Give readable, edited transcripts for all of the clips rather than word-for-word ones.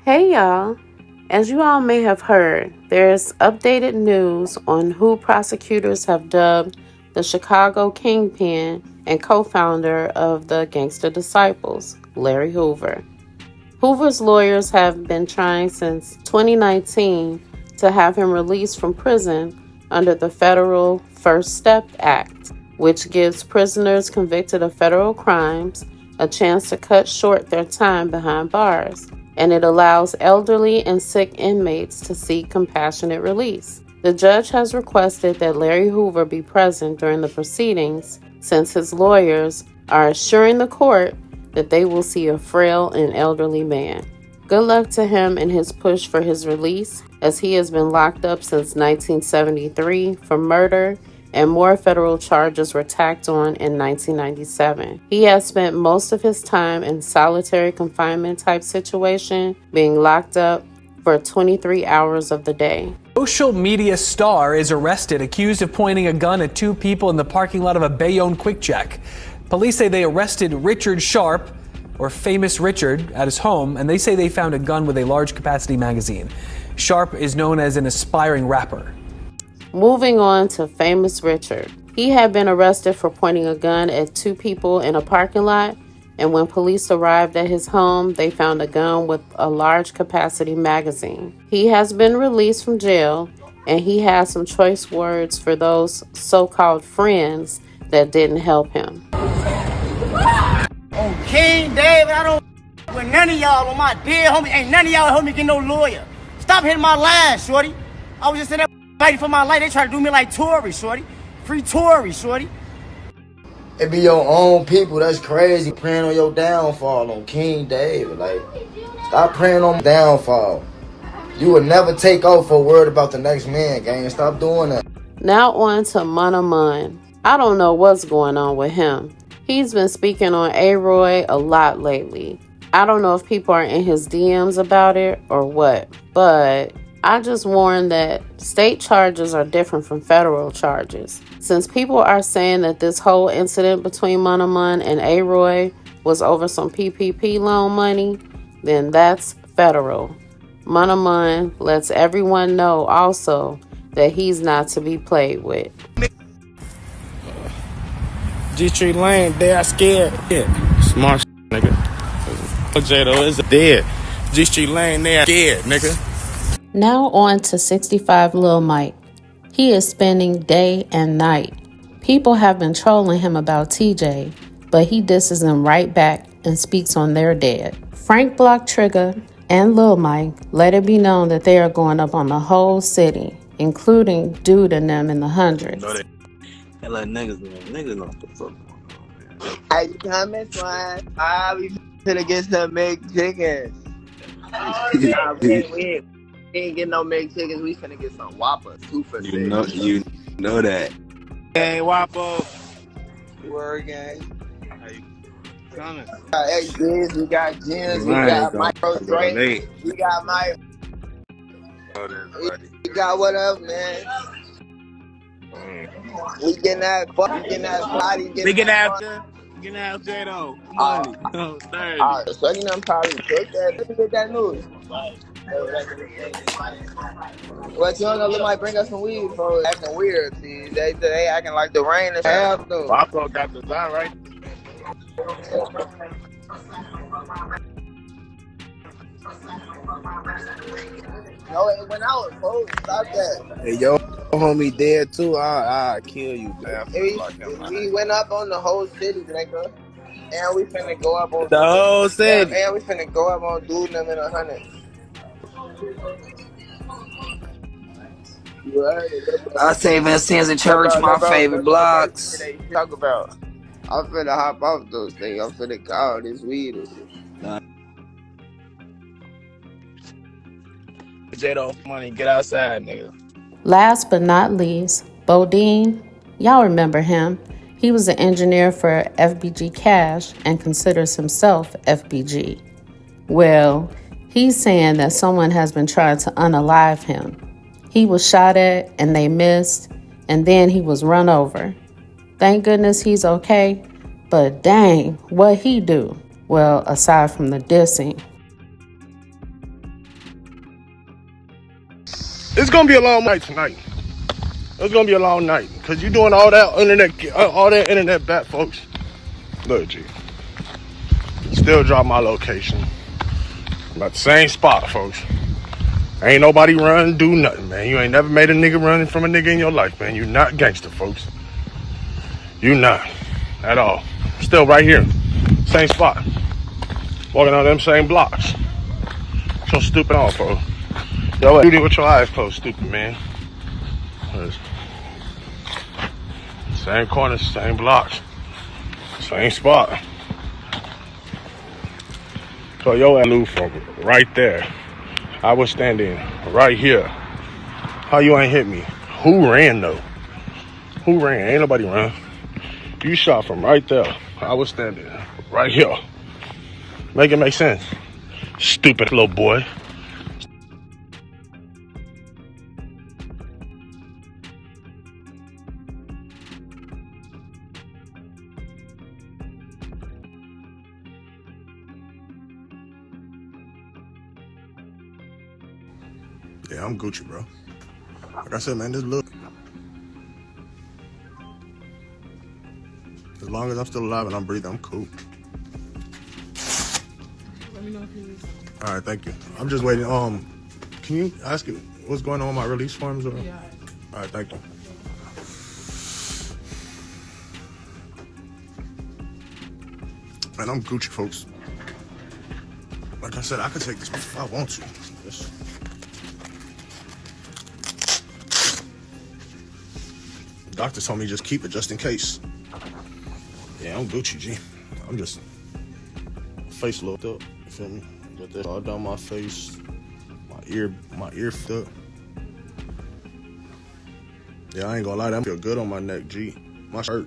Hey y'all, as you all may have heard, there's updated news on who prosecutors have dubbed the Chicago Kingpin and co-founder of the Gangsta Disciples, Larry Hoover. Hoover's lawyers have been trying since 2019 to have him released from prison under the Federal First Step Act, which gives prisoners convicted of federal crimes a chance to cut short their time behind bars, and it allows elderly and sick inmates to seek compassionate release. The judge has requested that Larry Hoover be present during the proceedings since his lawyers are assuring the court that they will see a frail and elderly man. Good luck to him in his push for his release, as he has been locked up since 1973 for murder, and more federal charges were tacked on in 1997. He has spent most of his time in solitary confinement type situation, being locked up for 23 hours of the day. Social media star is arrested, accused of pointing a gun at two people in the parking lot of a Bayonne Quick Check. Police say they arrested Richard Sharp, or Famous Richard, at his home, and they say they found a gun with a large capacity magazine. Sharp is known as an aspiring rapper. Moving on to Famous Richard. He had been arrested for pointing a gun at two people in a parking lot, and when police arrived at his home, they found a gun with a large capacity magazine. He has been released from jail, and he has some choice words for those so-called friends that didn't help him. On King David, I don't with none of y'all on my dead homie. Ain't none of y'all help me get no lawyer. Stop hitting my line, shorty. I was just in there fighting for my life. They try to do me like Tory, shorty. Free Tory, shorty. It be your own people. That's crazy. Praying on your downfall on King David. Like, stop praying on downfall. You would never take off for a word about the next man, gang. Stop doing that. Now on to MunnaMond. I don't know what's going on with him. He's been speaking on ARoy a lot lately. I don't know if people are in his DMs about it or what, but I just warn that state charges are different from federal charges. Since people are saying that this whole incident between MunnaMond and ARoy was over some PPP loan money, then that's federal. MunnaMond lets everyone know also that he's not to be played with. G Street Lane, they are scared. Yeah, smart nigga. J-Lo is dead. G Street Lane, they are scared, nigga. Now on to 65 Lil Mike. He is spending day and night. People have been trolling him about TJ, but he disses them right back and speaks on their dead. Frank Block Trigger and Lil Mike let it be known that they are going up on the whole city, including Dude and them in the hundreds. They let niggas know what the fuck going on. Hey, you coming, swine? We finna get some McChickens. Nah, we ain't getting no McChickens. We finna get some Whoppers. 2 for $6. You know that. Hey, Whopper. Word gang. How you coming? We got XBs, we got Gins, we got Micro Drake, we got Mike. We got whatever, man. We getting that body. We get after J-Lo. Money. Alright, so you know probably took that. Let me get that news. What you don't know, Lil Mike bring us some weed, bro. Acting weird, see. They acting like the rain is half though. Whopper got the line right. No, it went out, bro. Stop that. Hey, yo, homie dead too. I'll kill you, man. We went up on the whole city, nigga. And we finna go up on the whole city. And we finna go up on Dude them in 100. You heard it. I say Vincennes in Church, my favorite blocks. Talk about. I'm finna hop off those things. I'm finna call this weed and shit. J-Lo money, get outside, nigga. Last but not least, Bodene. Y'all remember him. He was an engineer for FBG Cash and considers himself FBG. Well, he's saying that someone has been trying to unalive him. He was shot at and they missed, and then he was run over. Thank goodness he's okay, but dang, what he do? Well, aside from the dissing. It's gonna be a long night tonight. It's gonna be a long night because you doing all that internet bat, folks. Look, G. Still drop my location. About the same spot, folks. Ain't nobody run, do nothing, man. You ain't never made a nigga run from a nigga in your life, man. You not gangster, folks. You not. At all. Still right here. Same spot. Walking on them same blocks. So stupid on, folks. Yo, do it with your eyes closed, stupid man. Same corners, same blocks. Same spot. So yo, I knew from right there. I was standing right here. How you ain't hit me? Who ran though? Who ran? Ain't nobody ran. You shot from right there. I was standing right here. Make it make sense. Stupid little boy. Yeah, I'm Gucci, bro. Like I said, man, just look. As long as I'm still alive and I'm breathing, I'm cool. Let me know if you need something. All right, thank you. I'm just waiting. Can you ask it what's going on with my release forms? Or? Yeah. All right, thank you. Man, I'm Gucci, folks. Like I said, I could take this if I want to. Doctor told me just keep it just in case. Yeah, I'm Gucci, G. I'm just face looked up. You feel me? Got this all down my face, my ear fit. Yeah, I ain't gonna lie, that feel good on my neck, G. My shirt.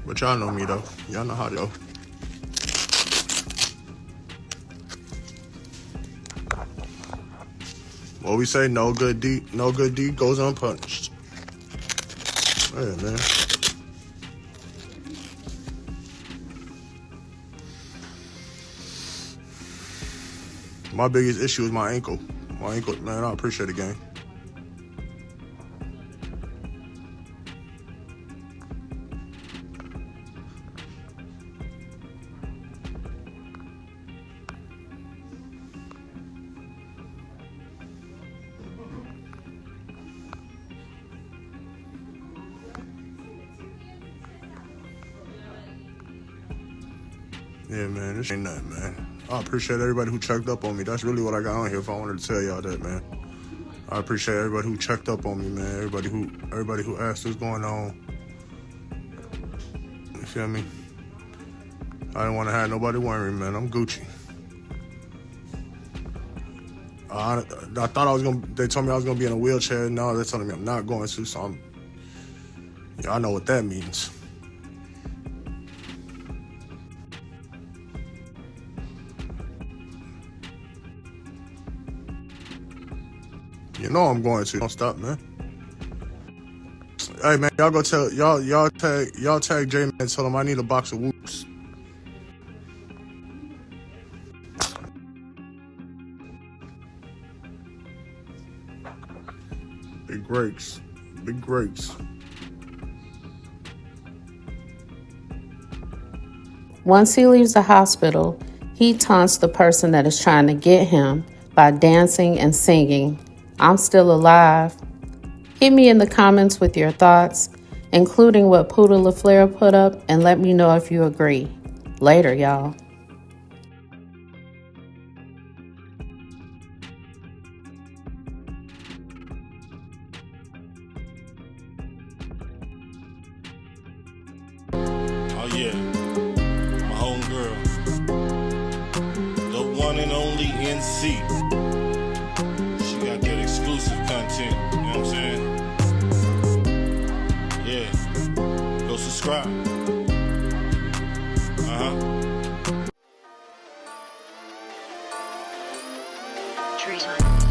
But y'all know me though. Y'all know how to go. What we say, no good deed goes unpunished. Yeah, man. My biggest issue is my ankle. My ankle, man, I appreciate it, gang. Yeah, man, this ain't nothing, man. I appreciate everybody who checked up on me. That's really what I got on here if I wanted to tell y'all that, man. I appreciate everybody who checked up on me, man. Everybody who asked what's going on. You feel me? I didn't want to have nobody worrying, man. I'm Gucci. I thought they told me I was gonna be in a wheelchair. No, they're telling me I'm not going to, so I know what that means. You know I'm going to. Don't stop, man. Hey, man, y'all go tell y'all tag J Man and tell him I need a box of whoops. Big breaks. Big breaks. Once he leaves the hospital, he taunts the person that is trying to get him by dancing and singing, "I'm still alive." Hit me in the comments with your thoughts, including what Poodle LaFleur put up, and let me know if you agree. Later, y'all. Oh yeah, my homegirl, the one and only NC. She got that exclusive content, you know what I'm saying? Yeah, go subscribe. Treatment.